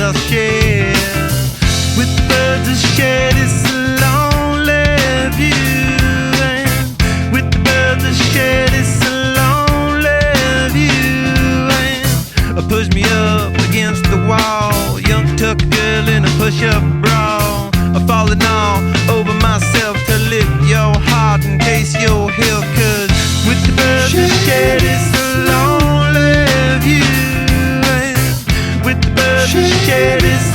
I'll share. With the birds I shed, it's a lonely view. And with the birds I shed, it's a lonely view. And push me up against the wall, young tuck girl in a push-up bra, falling all over myself to lift your heart and taste your health. 'Cause with the birds I shed, it's a lonely view. And with the birds I shed, it's